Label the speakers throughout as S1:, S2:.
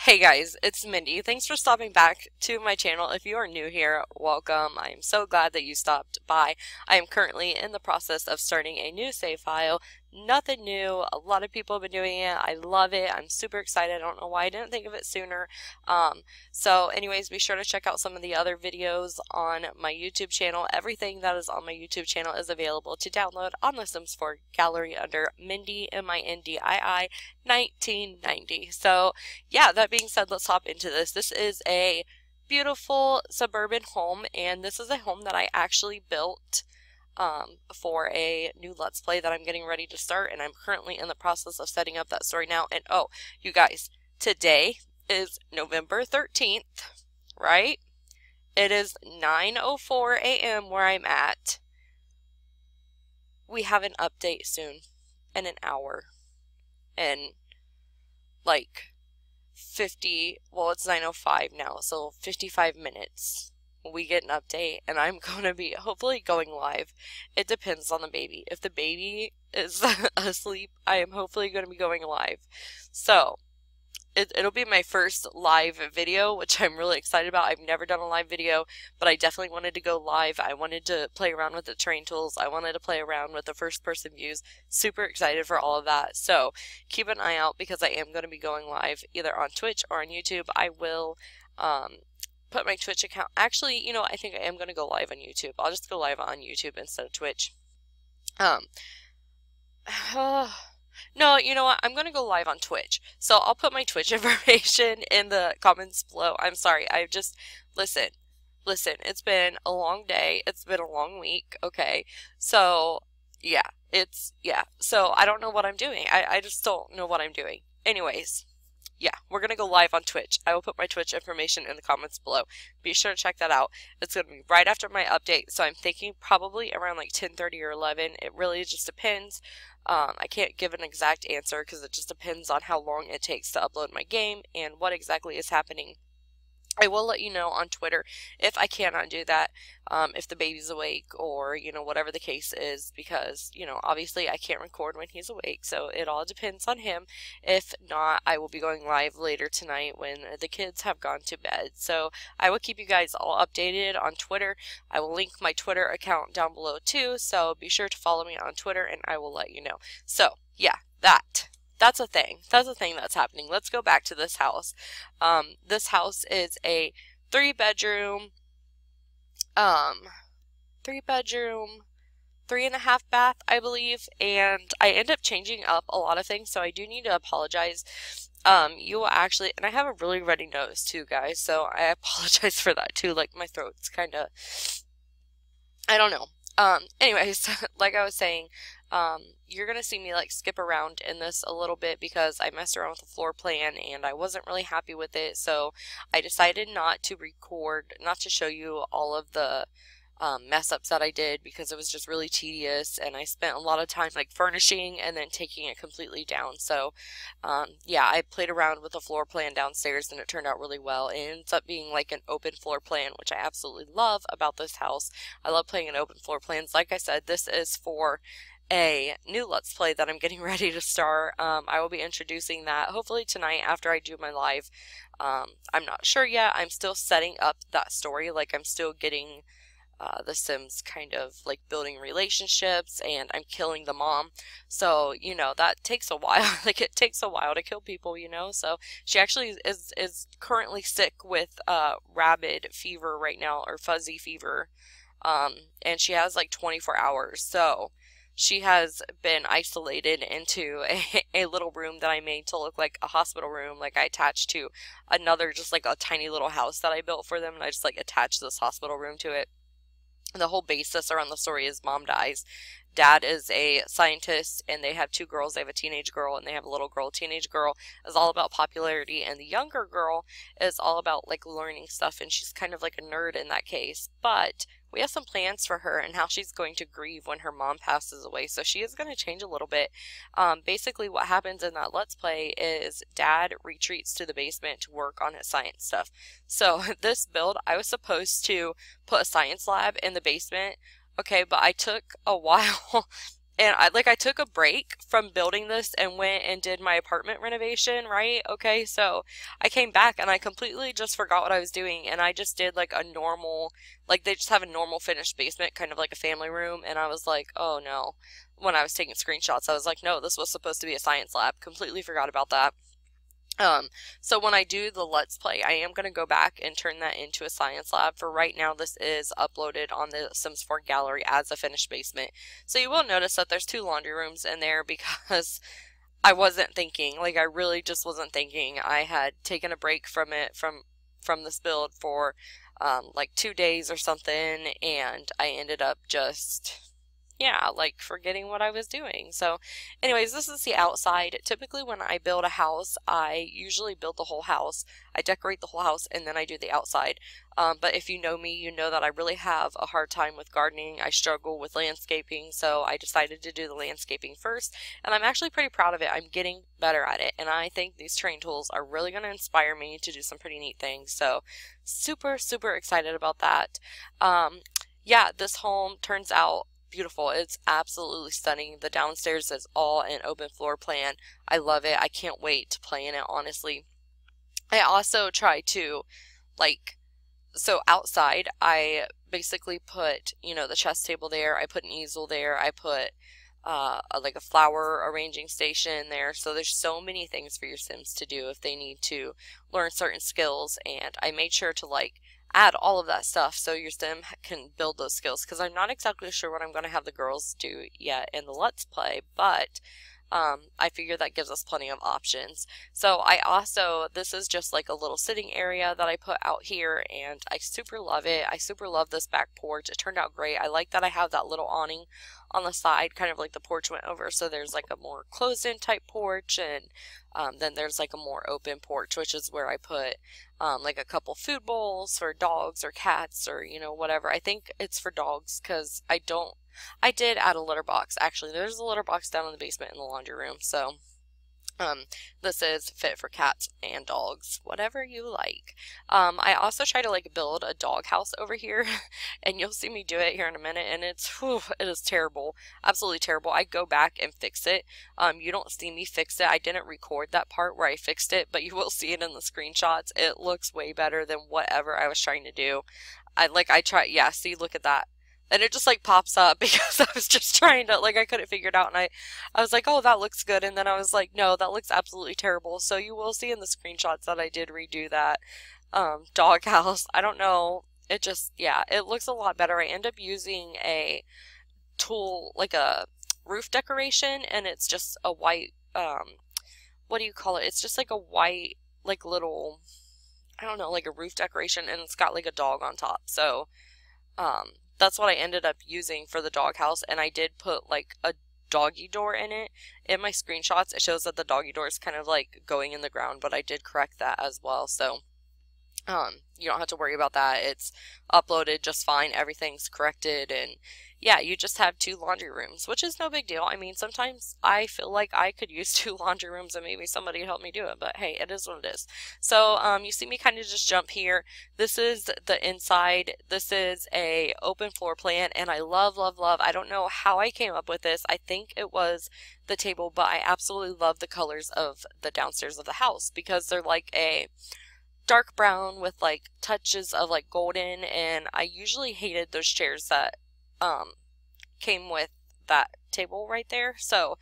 S1: Hey guys, it's Mindy. Thanks for stopping back to my channel. If you are new here, welcome. I am so glad that you stopped by. I am currently in the process of starting a new save file. Nothing new. A lot of people have been doing it. I love it. I'm super excited. I don't know why I didn't think of it sooner. So anyways, be sure to check out some of the other videos on my YouTube channel. Everything that is on my YouTube channel is available to download on the Sims 4 gallery under Mindy, Mindii 1990. So yeah, that being said, let's hop into this. This is a beautiful suburban home, and this is a home that I actually built for a new Let's Play that I'm getting ready to start, and I'm currently in the process of setting up that story now. And oh, you guys, today is November 13th, right? It is 9:04 a.m. where I'm at. We have an update soon in an hour, and like 50, well, it's 9:05 now, so 55 minutes we get an update, and I'm going to be hopefully going live. It depends on the baby. If the baby is asleep, I am hopefully going to be going live. So it'll be my first live video, which I'm really excited about. I've never done a live video, but I definitely wanted to go live. I wanted to play around with the terrain tools. I wanted to play around with the first person views. Super excited for all of that. So keep an eye out because I am going to be going live either on Twitch or on YouTube. I will put my Twitch account. Actually, you know, I think I am going to go live on YouTube. I'll just go live on YouTube instead of Twitch. No, you know what? I'm going to go live on Twitch. So I'll put my Twitch information in the comments below. I'm sorry. I just, listen, it's been a long day. It's been a long week. Okay. So yeah, so I don't know what I'm doing. I just don't know what I'm doing. Anyways, yeah, we're going to go live on Twitch. I will put my Twitch information in the comments below. Be sure to check that out. It's going to be right after my update, so I'm thinking probably around like 10:30 or 11. It really just depends. I can't give an exact answer because it just depends on how long it takes to upload my game and what exactly is happening. I will let you know on Twitter if I cannot do that, if the baby's awake or, you know, whatever the case is, because, you know, obviously I can't record when he's awake, so it all depends on him. If not, I will be going live later tonight when the kids have gone to bed. So I will keep you guys all updated on Twitter. I will link my Twitter account down below too, so be sure to follow me on Twitter and I will let you know. So yeah, that's a thing. That's a thing that's happening. Let's go back to this house. This house is a three bedroom, 3.5 bath, I believe. And I end up changing up a lot of things, so I do need to apologize. You will actually, and I have a really runny nose too, guys, so I apologize for that too. Like my throat's kind of, I don't know. Anyways, like I was saying, you're gonna see me like skip around in this a little bit because I messed around with the floor plan and I wasn't really happy with it, so I decided not to record, not to show you all of the mess ups that I did because it was just really tedious and I spent a lot of time like furnishing and then taking it completely down. So yeah, I played around with the floor plan downstairs and it turned out really well. It ends up being like an open floor plan, which I absolutely love about this house. I love playing in open floor plans. Like I said, this is for a new Let's Play that I'm getting ready to start. I will be introducing that hopefully tonight after I do my live. I'm not sure yet. I'm still setting up that story. Like I'm still getting the Sims kind of like building relationships, and I'm killing the mom. So, you know, that takes a while. Like it takes a while to kill people, you know. So she actually is currently sick with rabid fever right now, or fuzzy fever. And she has like 24 hours. So she has been isolated into a little room that I made to look like a hospital room. Like I attached to another, just like a tiny little house that I built for them, and I just like attached this hospital room to it. The whole basis around the story is mom dies. Dad is a scientist, and they have two girls. They have a teenage girl and they have a little girl. Teenage girl is all about popularity, and the younger girl is all about like learning stuff, and she's kind of like a nerd in that case. But we have some plans for her and how she's going to grieve when her mom passes away. So she is going to change a little bit. Basically what happens in that Let's Play is Dad retreats to the basement to work on his science stuff. So this build, I was supposed to put a science lab in the basement. Okay, but I took a while and I took a break from building this and went and did my apartment renovation, right? Okay, so I came back and I completely just forgot what I was doing, and I just did like a normal, like they just have a normal finished basement, kind of like a family room, and I was like, oh no. When I was taking screenshots, I was like, no, this was supposed to be a science lab. Completely forgot about that. So when I do the Let's Play, I am going to go back and turn that into a science lab. For right now, this is uploaded on the Sims 4 gallery as a finished basement. So you will notice that there's 2 laundry rooms in there because I wasn't thinking. Like, I really just wasn't thinking. I had taken a break from it, from this build for like 2 days or something, and I ended up just, yeah, like forgetting what I was doing. So anyways, this is the outside. Typically when I build a house, I usually build the whole house. I decorate the whole house and then I do the outside. But if you know me, you know that I really have a hard time with gardening. I struggle with landscaping, so I decided to do the landscaping first, and I'm actually pretty proud of it. I'm getting better at it, and I think these terrain tools are really going to inspire me to do some pretty neat things. So super, super excited about that. Yeah, this home turns out beautiful. It's absolutely stunning. The downstairs is all an open floor plan. I love it. I can't wait to play in it, honestly. I also try to, like, so outside I basically put, you know, the chess table there. I put an easel there. I put like a flower arranging station there. So there's so many things for your Sims to do if they need to learn certain skills, and I made sure to like add all of that stuff so your Sim can build those skills, because I'm not exactly sure what I'm going to have the girls do yet in the Let's Play, but I figure that gives us plenty of options. So I also, this is just like a little sitting area that I put out here, and I super love it. I super love this back porch. It turned out great. I like that I have that little awning on the side, kind of like the porch went over, so there's like a more closed-in type porch, and then there's like a more open porch, which is where I put like a couple food bowls for dogs or cats or, you know, whatever. I think it's for dogs because I did add a litter box. Actually, there's a litter box down in the basement in the laundry room, so this is fit for cats and dogs, whatever you like. I also try to like build a dog house over here, and you'll see me do it here in a minute, and it is terrible, absolutely terrible. I go back and fix it. You don't see me fix it. I didn't record that part where I fixed it, but you will see it in the screenshots. It looks way better than whatever I was trying to do. Yeah, see, look at that. And it just like pops up because I was just trying to, like, I couldn't figure it out, and I was like, oh, that looks good, and then I was like, no, that looks absolutely terrible. So you will see in the screenshots that I did redo that doghouse. I don't know, it just, yeah, it looks a lot better. I end up using a tool, like a roof decoration, and it's just a white, what do you call it? It's just like a white, like little, I don't know, like a roof decoration, and it's got like a dog on top. So, that's what I ended up using for the doghouse, and I did put like a doggy door in it. In my screenshots, it shows that the doggy door is kind of like going in the ground, but I did correct that as well. So you don't have to worry about that. It's uploaded just fine. Everything's corrected, and yeah, you just have 2 laundry rooms, which is no big deal. I mean, sometimes I feel like I could use 2 laundry rooms and maybe somebody help me do it, but hey, it is what it is. So you see me kind of just jump here. This is the inside. This is a open floor plan, and I love, love, love. I don't know how I came up with this. I think it was the table, but I absolutely love the colors of the downstairs of the house because they're like a dark brown with like touches of like golden, and I usually hated those chairs that came with that table right there, so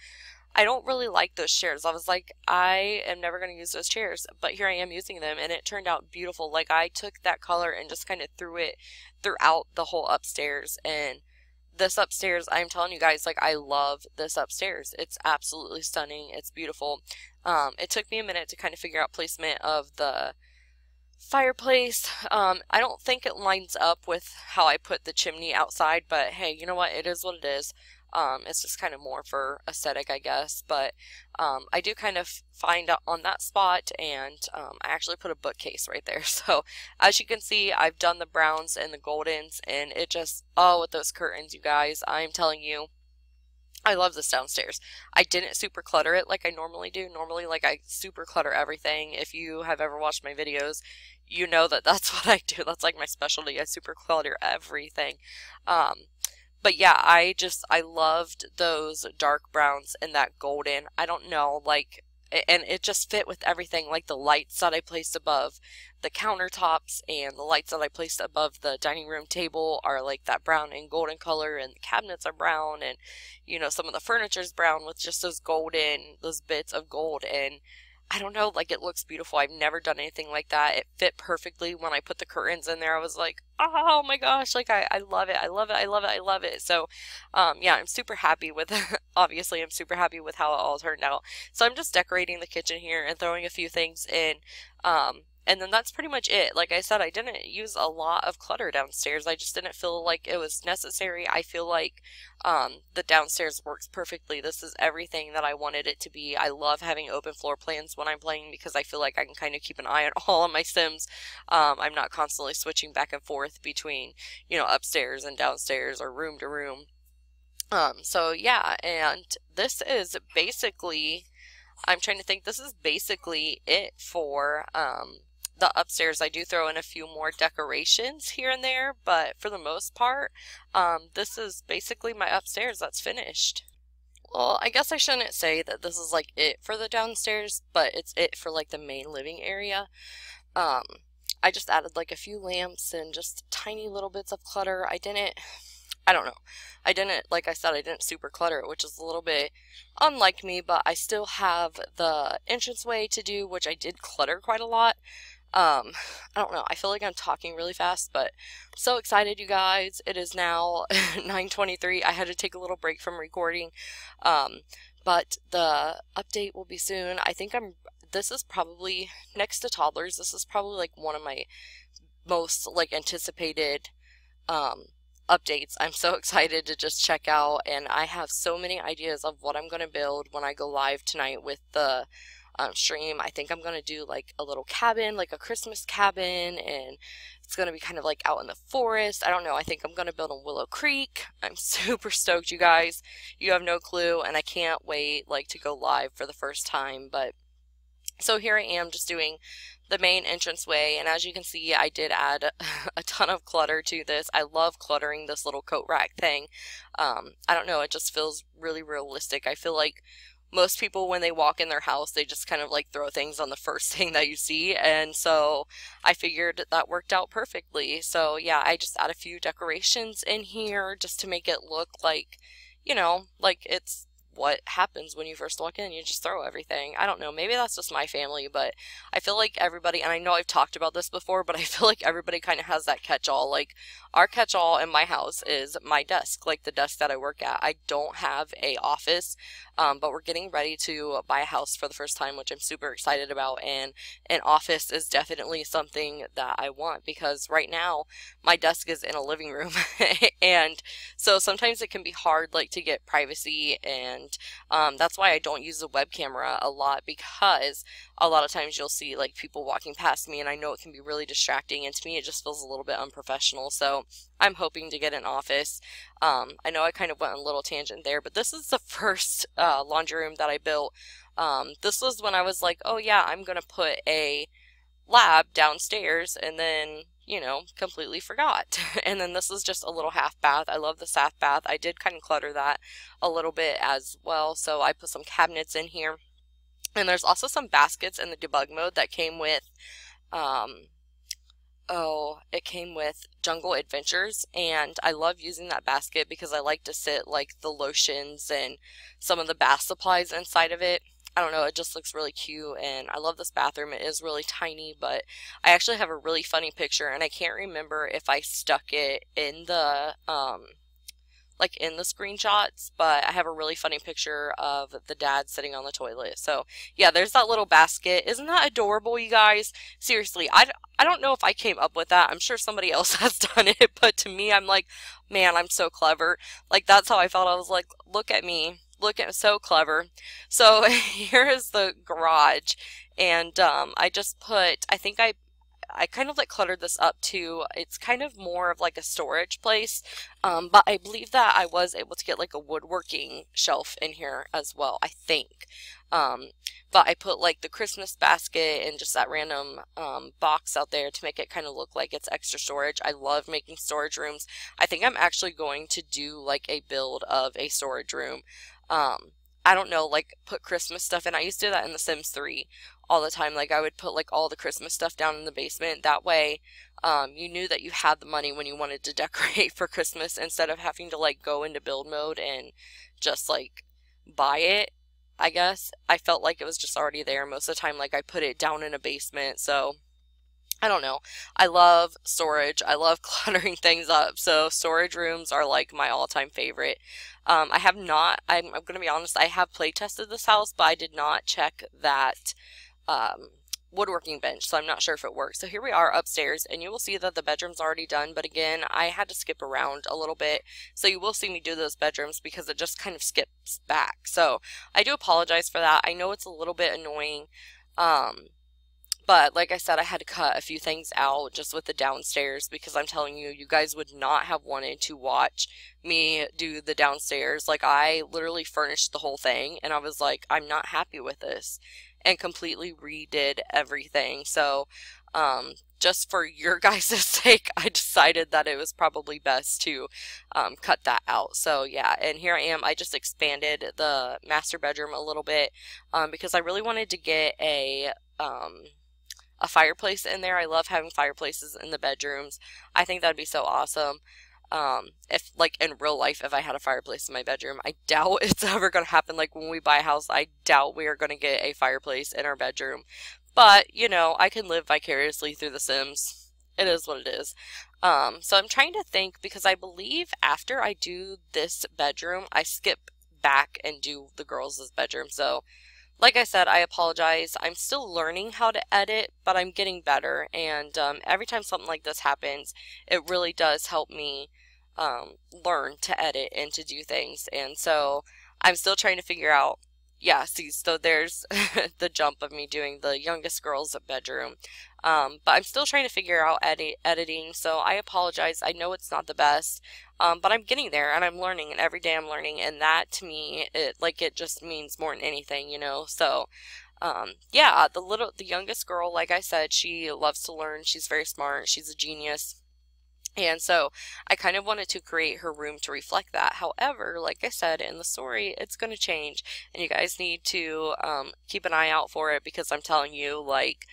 S1: I don't really like those chairs. I was like, I am never going to use those chairs, but here I am using them, and it turned out beautiful. Like, I took that color and just kind of threw it throughout the whole upstairs, and this upstairs, I'm telling you guys, like, I love this upstairs. It's absolutely stunning. It's beautiful. It took me a minute to kind of figure out placement of the fireplace. I don't think it lines up with how I put the chimney outside, but hey, you know what? It is what it is. It's just kind of more for aesthetic, I guess, but I do kind of find out on that spot, and I actually put a bookcase right there. So as you can see, I've done the browns and the goldens, and it just, oh, with those curtains, you guys, I'm telling you, I love this downstairs. I didn't super clutter it like I normally do. Normally, like, I super clutter everything. If you have ever watched my videos, you know that that's what I do. That's like my specialty. I super clutter everything. But yeah, I loved those dark browns and that golden. I don't know, like, and it just fit with everything, like the lights that I placed above the countertops and the lights that I placed above the dining room table are like that brown and golden color, and the cabinets are brown, and you know, some of the furniture's brown with just those bits of gold, and I don't know, like it looks beautiful. I've never done anything like that. It fit perfectly when I put the curtains in there. I was like, oh my gosh, like I love it. I love it. I love it. I love it. So, yeah, I'm super happy with obviously I'm super happy with how it all turned out. So I'm just decorating the kitchen here and throwing a few things in. And then that's pretty much it. Like I said, I didn't use a lot of clutter downstairs. I just didn't feel like it was necessary. I feel like the downstairs works perfectly. This is everything that I wanted it to be. I love having open floor plans when I'm playing because I feel like I can kind of keep an eye on all of my Sims. I'm not constantly switching back and forth between, you know, upstairs and downstairs or room to room. So yeah, and this is basically, I'm trying to think, this is basically it for the upstairs. I do throw in a few more decorations here and there, but for the most part, this is basically my upstairs that's finished. Well, I guess I shouldn't say that this is like it for the downstairs, but it's it for like the main living area. Um, I just added like a few lamps and just tiny little bits of clutter. I don't know. Like I said, I didn't super clutter it, which is a little bit unlike me, but I still have the entranceway to do, which I did clutter quite a lot. I don't know. I feel like I'm talking really fast, but I'm so excited, you guys. It is now 9:23. I had to take a little break from recording. But the update will be soon. This is probably, next to toddlers, this is probably like one of my most like anticipated, updates. I'm so excited to just check out, and I have so many ideas of what I'm going to build when I go live tonight with the stream. I think I'm going to do like a little cabin, like a Christmas cabin, and it's going to be kind of like out in the forest. I don't know. I think I'm going to build in Willow Creek. I'm super stoked, you guys. You have no clue, and I can't wait like to go live for the first time. But so here I am just doing the main entranceway, and as you can see, I did add a ton of clutter to this. I love cluttering this little coat rack thing. I don't know, it just feels really realistic. I feel like most people, when they walk in their house, they just kind of like throw things on the first thing that you see, and so I figured that worked out perfectly. So yeah, I just add a few decorations in here just to make it look like, you know, like it's what happens when you first walk in. You just throw everything. I don't know, maybe that's just my family, but I feel like everybody, and I know I've talked about this before, but I feel like everybody kind of has that catch-all. Like, our catch-all in my house is my desk, like the desk that I work at. I don't have a office, but we're getting ready to buy a house for the first time, which I'm super excited about, and an office is definitely something that I want, because right now my desk is in a living room and so sometimes it can be hard like to get privacy, and that's why I don't use the web camera a lot, because a lot of times you'll see like people walking past me, and I know it can be really distracting, and to me it just feels a little bit unprofessional. So I'm hoping to get an office. I know I kind of went on a little tangent there, but this is the first laundry room that I built. This was when I was like, oh yeah, I'm gonna put a lab downstairs, and then, you know, completely forgot. And then this is just a little half bath. I love this half bath. I did kind of clutter that a little bit as well, so I put some cabinets in here. And there's also some baskets in the debug mode that came with, it came with Jungle Adventures, and I love using that basket because I like to sit like the lotions and some of the bath supplies inside of it. I don't know, it just looks really cute, and I love this bathroom. It is really tiny, but I actually have a really funny picture, and I can't remember if I stuck it in the, like in the screenshots, but I have a really funny picture of the dad sitting on the toilet. So yeah, there's that little basket. Isn't that adorable, you guys? Seriously, I don't know if I came up with that. I'm sure somebody else has done it, but to me, I'm like, man, I'm so clever. Like, that's how I felt. I was like, look at me. Look at, so clever. So here is the garage, and I just put, I think I I kind of like cluttered this up too. It's kind of more of like a storage place, but I believe that I was able to get like a woodworking shelf in here as well, I think. But I put like the Christmas basket and just that random box out there to make it kind of look like it's extra storage. I love making storage rooms. I think I'm actually going to do like a build of a storage room. I don't know, like put Christmas stuff in. I used to do that in The Sims 3 all the time. Like I would put like all the Christmas stuff down in the basement. That way, you knew that you had the money when you wanted to decorate for Christmas instead of having to like go into build mode and just like buy it. I guess I felt like it was just already there most of the time. Like I put it down in a basement. So I don't know. I love storage. I love cluttering things up. So storage rooms are like my all-time favorite. I have not, I'm going to be honest, I have play tested this house, but I did not check that woodworking bench, so I'm not sure if it works. So here we are upstairs, and you will see that the bedroom's already done, but again, I had to skip around a little bit, so you will see me do those bedrooms because it just kind of skips back. So I do apologize for that. I know it's a little bit annoying, but like I said, I had to cut a few things out just with the downstairs because I'm telling you, you guys would not have wanted to watch me do the downstairs. Like I literally furnished the whole thing and I was like, I'm not happy with this, and completely redid everything. So just for your guys' sake, I decided that it was probably best to cut that out. So yeah, and here I am. I just expanded the master bedroom a little bit because I really wanted to get a fireplace in there. I love having fireplaces in the bedrooms. I think that'd be so awesome. If like in real life, if I had a fireplace in my bedroom, I doubt it's ever going to happen. Like when we buy a house, I doubt we are going to get a fireplace in our bedroom. But, you know, I can live vicariously through The Sims. It is what it is. So I'm trying to think because I believe after I do this bedroom, I skip back and do the girls' bedroom. So like I said, I apologize. I'm still learning how to edit, but I'm getting better. And every time something like this happens, it really does help me learn to edit and to do things. And so I'm still trying to figure out, yeah, see, so there's the jump of me doing the youngest girl's bedroom. But I'm still trying to figure out editing, so I apologize. I know it's not the best, but I'm getting there and I'm learning, and every day I'm learning, and that to me, it just means more than anything, you know. So yeah, the youngest girl, like I said, she loves to learn. She's very smart. She's a genius. And so I kind of wanted to create her room to reflect that. However, like I said, in the story, it's going to change, and you guys need to keep an eye out for it because I'm telling you, like,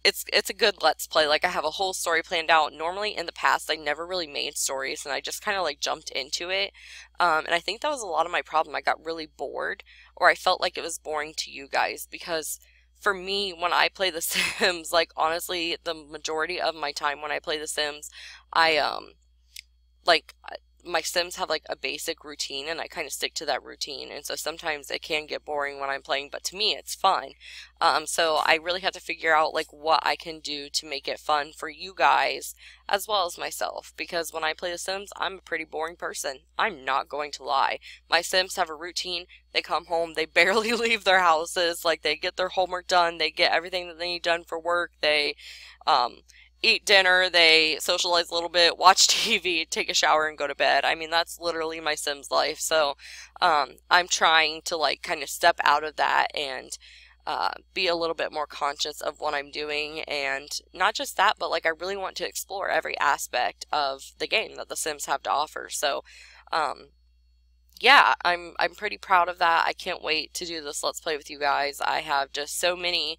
S1: it's a good Let's Play. Like, I have a whole story planned out. Normally, in the past, I never really made stories, and I just kind of, like, jumped into it. And I think that was a lot of my problem. I got really bored, or I felt like it was boring to you guys, because for me, when I play The Sims, like, honestly, the majority of my time when I play The Sims, like, my Sims have like a basic routine and I kind of stick to that routine, and so sometimes it can get boring when I'm playing, but to me it's fun. So I really have to figure out like what I can do to make it fun for you guys as well as myself, because when I play The Sims, I'm a pretty boring person. I'm not going to lie. My Sims have a routine. They come home, they barely leave their houses, like they get their homework done, they get everything that they need done for work, they eat dinner, they socialize a little bit, watch TV, take a shower, and go to bed. I mean, that's literally my Sims life. So I'm trying to like kind of step out of that and be a little bit more conscious of what I'm doing. And not just that, but like I really want to explore every aspect of the game that The Sims have to offer. So yeah, I'm pretty proud of that. I can't wait to do this Let's Play with you guys. I have just so many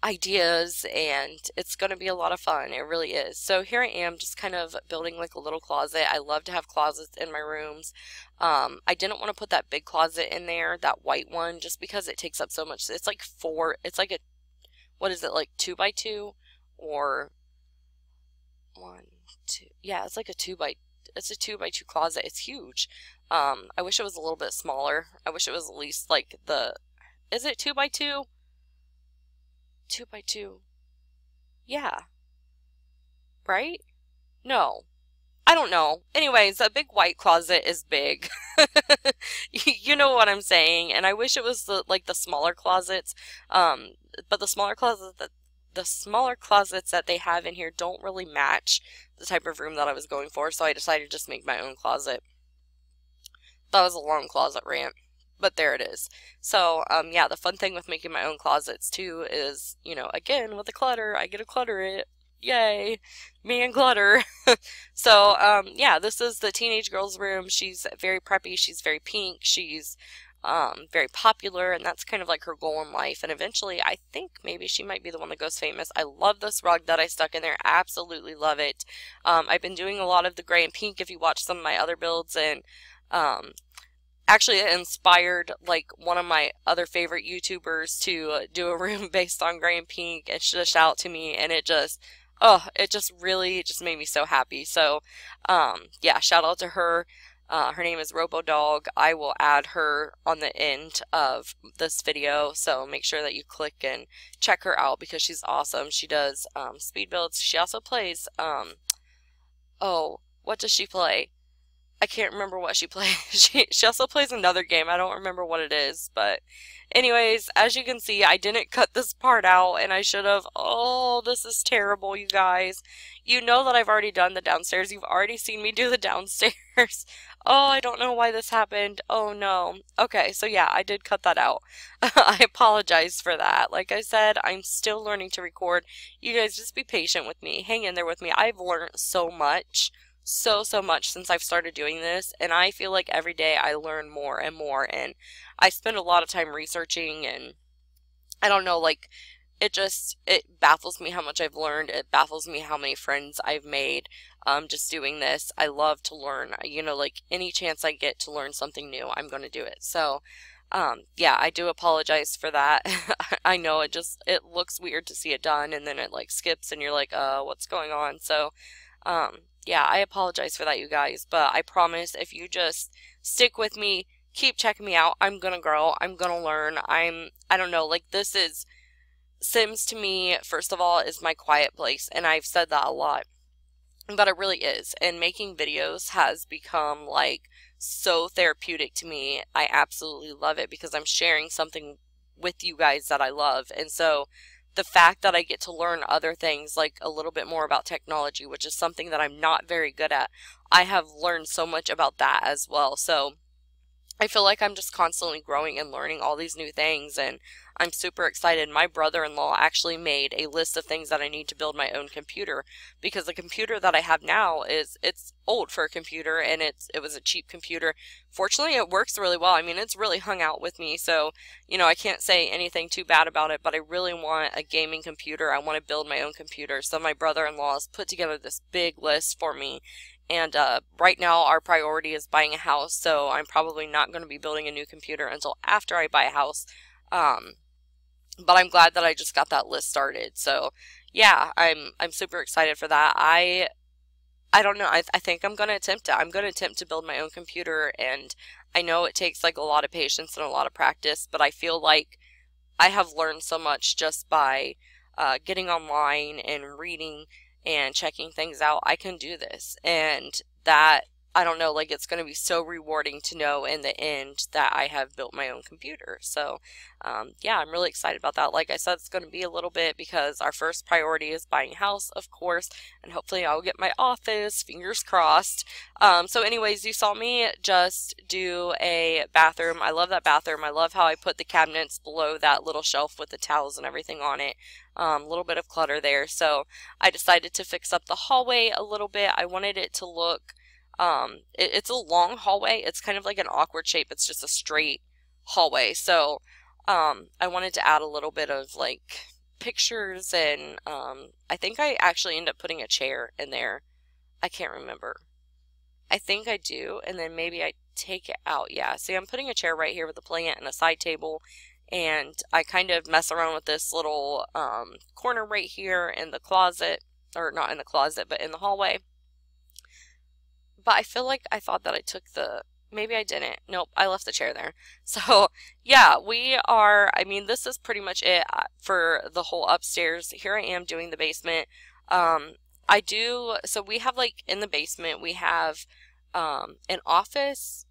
S1: ideas and it's going to be a lot of fun. It really is. So here I am just kind of building like a little closet. I love to have closets in my rooms. I didn't want to put that big closet in there, that white one, just because it takes up so much. It's like it's like a, what is it, like 2x2 or 1, 2, yeah, it's like it's a 2x2 closet. It's huge. I wish it was a little bit smaller. I wish it was at least like is it 2x2? 2x2. Yeah. Right? No. I don't know. Anyways, a big white closet is big. You know what I'm saying. And I wish it was like the smaller closets. But the smaller closets the smaller closets that they have in here don't really match the type of room that I was going for, so I decided to just make my own closet. That was a long closet rant, but there it is. So, yeah, the fun thing with making my own closets too is, you know, again, with the clutter, I get to clutter it. Yay, me and clutter. So, yeah, this is the teenage girl's room. She's very preppy, she's very pink, she's very popular, and that's kind of like her goal in life. And eventually, I think maybe she might be the one that goes famous. I love this rug that I stuck in there. Absolutely love it. I've been doing a lot of the gray and pink if you watch some of my other builds, and actually it inspired like one of my other favorite YouTubers to do a room based on gray and pink, and she just out to me, and it just, oh, it just really just made me so happy. So, yeah, shout out to her. Her name is RoboDog. I will add her on the end of this video, so make sure that you click and check her out because she's awesome. She does speed builds. She also plays, oh, what does she play? I can't remember what she plays. She also plays another game. I don't remember what it is, but anyways, as you can see, I didn't cut this part out, and I should have. Oh, this is terrible, you guys. You know that I've already done the downstairs. You've already seen me do the downstairs. Oh, I don't know why this happened. Oh, no. Okay, so yeah, I did cut that out. I apologize for that. Like I said, I'm still learning to record. You guys just be patient with me. Hang in there with me. I've learned so much. So much since I've started doing this, and I feel like every day I learn more and more, and I spend a lot of time researching, and I don't know, like, it baffles me how much I've learned. It baffles me how many friends I've made just doing this. I love to learn, you know, like any chance I get to learn something new, I'm going to do it. So yeah, I do apologize for that. I know it looks weird to see it done, and then it like skips and you're like, what's going on? So yeah, I apologize for that, you guys, but I promise if you just stick with me, keep checking me out, I'm gonna grow, I'm gonna learn. I don't know, like, this is, Sims to me, first of all, is my quiet place, and I've said that a lot, but it really is, and making videos has become, like, so therapeutic to me. I absolutely love it because I'm sharing something with you guys that I love, and so the fact that I get to learn other things, like a little bit more about technology, which is something that I'm not very good at, I have learned so much about that as well. So I feel like I'm just constantly growing and learning all these new things, and I'm super excited. My brother-in-law actually made a list of things that I need to build my own computer, because the computer that I have now it's old for a computer, and it was a cheap computer. Fortunately, it works really well. I mean, it's really hung out with me, so, you know, I can't say anything too bad about it, but I really want a gaming computer. I want to build my own computer. So my brother-in-law has put together this big list for me. And right now our priority is buying a house, so I'm probably not going to be building a new computer until after I buy a house. But I'm glad that I just got that list started. So yeah, I'm super excited for that. I don't know. I think I'm going to attempt it. I'm going to attempt to build my own computer, and I know it takes like a lot of patience and a lot of practice, but I feel like I have learned so much just by getting online and reading and checking things out. I can do this, and that, I don't know, like, it's going to be so rewarding to know in the end that I have built my own computer. So yeah, I'm really excited about that. Like I said, it's going to be a little bit because our first priority is buying a house, of course, and hopefully I'll get my office, fingers crossed. So anyways, you saw me just do a bathroom. I love that bathroom. I love how I put the cabinets below that little shelf with the towels and everything on it. A little bit of clutter there. So I decided to fix up the hallway a little bit. I wanted it to look, it's a long hallway. It's kind of like an awkward shape. It's just a straight hallway. So I wanted to add a little bit of like pictures, and I think I actually end up putting a chair in there. I can't remember. I think I do, and then maybe I take it out. Yeah, see, I'm putting a chair right here with a plant and a side table, and I kind of mess around with this little corner right here in the closet, or not in the closet, but in the hallway. But I feel like I thought that I took maybe I didn't. Nope, I left the chair there. So yeah, I mean, this is pretty much it for the whole upstairs. Here I am doing the basement. So we have, like, in the basement, we have an office,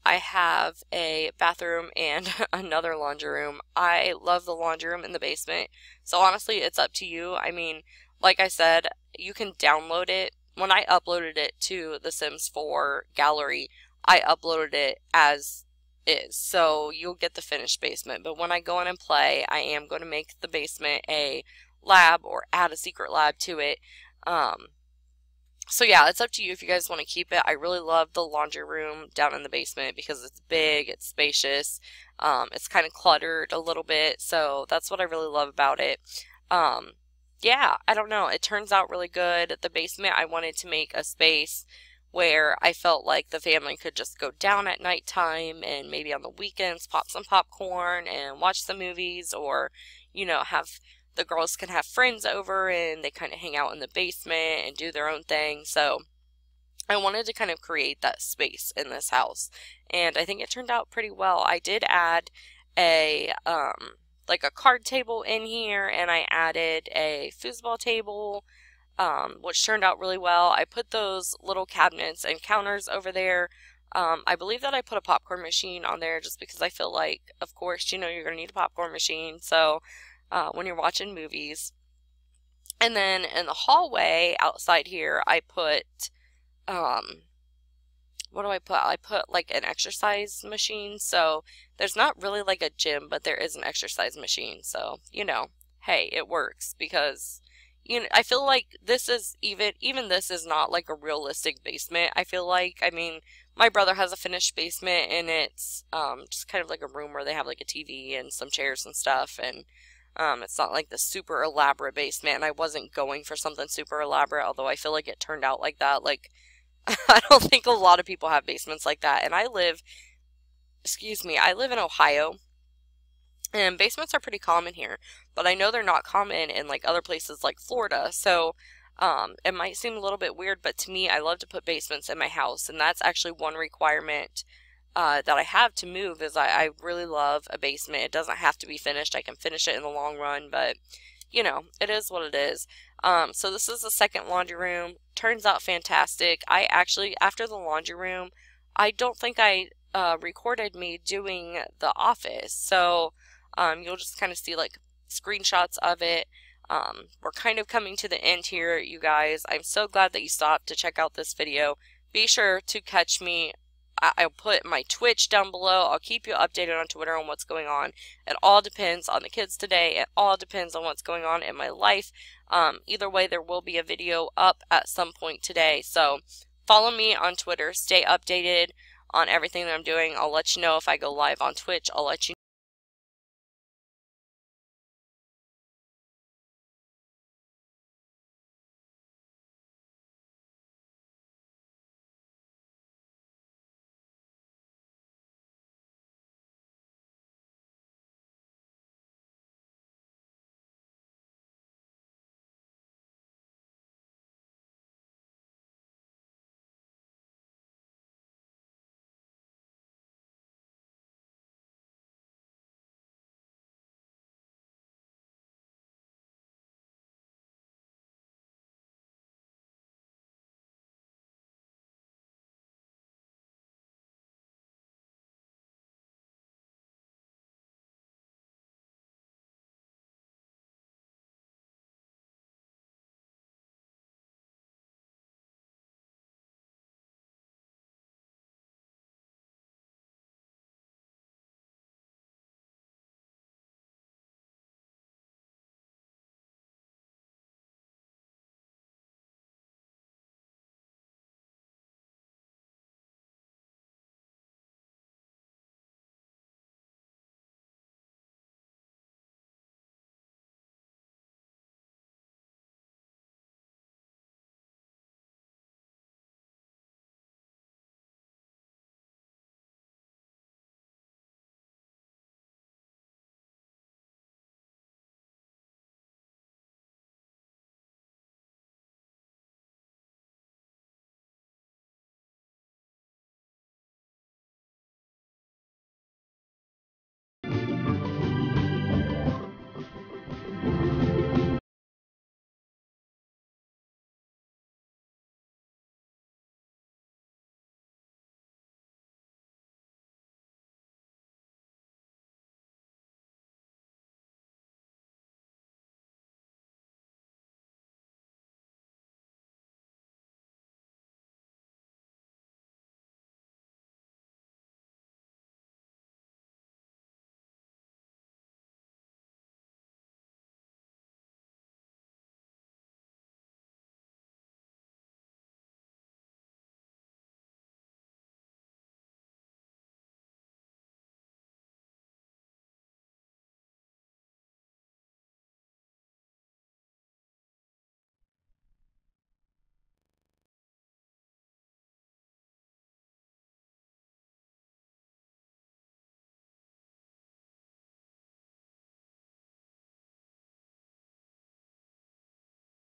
S1: I have a bathroom and another laundry room. I love the laundry room in the basement. So honestly, it's up to you. I mean, like I said, you can download it. When I uploaded it to the Sims 4 gallery, I uploaded it as is. So you'll get the finished basement. But when I go in and play, I am going to make the basement a lab or add a secret lab to it. So yeah, it's up to you if you guys want to keep it. I really love the laundry room down in the basement because it's big, it's spacious, it's kind of cluttered a little bit, so that's what I really love about it. Yeah, I don't know, it turns out really good. The basement, I wanted to make a space where I felt like the family could just go down at nighttime and maybe on the weekends pop some popcorn and watch some movies, or, you know, the girls can have friends over and they kind of hang out in the basement and do their own thing. So I wanted to kind of create that space in this house, and I think it turned out pretty well. I did add a like a card table in here, and I added a foosball table, which turned out really well. I put those little cabinets and counters over there. I believe that I put a popcorn machine on there just because I feel like, of course, you know, you're going to need a popcorn machine. So when you're watching movies. And then in the hallway outside here, I put, what do I put? I put like an exercise machine. So there's not really like a gym, but there is an exercise machine. So, you know, hey, it works because, you know, I feel like this is even this is not like a realistic basement. I feel like, I mean, my brother has a finished basement, and it's just kind of like a room where they have like a TV and some chairs and stuff, and it's not like the super elaborate basement, and I wasn't going for something super elaborate, although I feel like it turned out like that. Like, I don't think a lot of people have basements like that, and I live in Ohio, and basements are pretty common here, but I know they're not common in like other places like Florida, so it might seem a little bit weird, but to me, I love to put basements in my house, and that's actually one requirement that I have to move is I really love a basement. It doesn't have to be finished. I can finish it in the long run, but you know, it is what it is. So this is the second laundry room. Turns out fantastic. I actually, after the laundry room, I don't think I recorded me doing the office. So you'll just kind of see like screenshots of it. We're kind of coming to the end here, you guys. I'm so glad that you stopped to check out this video. Be sure to catch me. I'll put my Twitch down below. I'll keep you updated on Twitter on what's going on. It all depends on the kids today. It all depends on what's going on in my life. Either way, there will be a video up at some point today. So follow me on Twitter. Stay updated on everything that I'm doing. I'll let you know if I go live on Twitch. I'll let you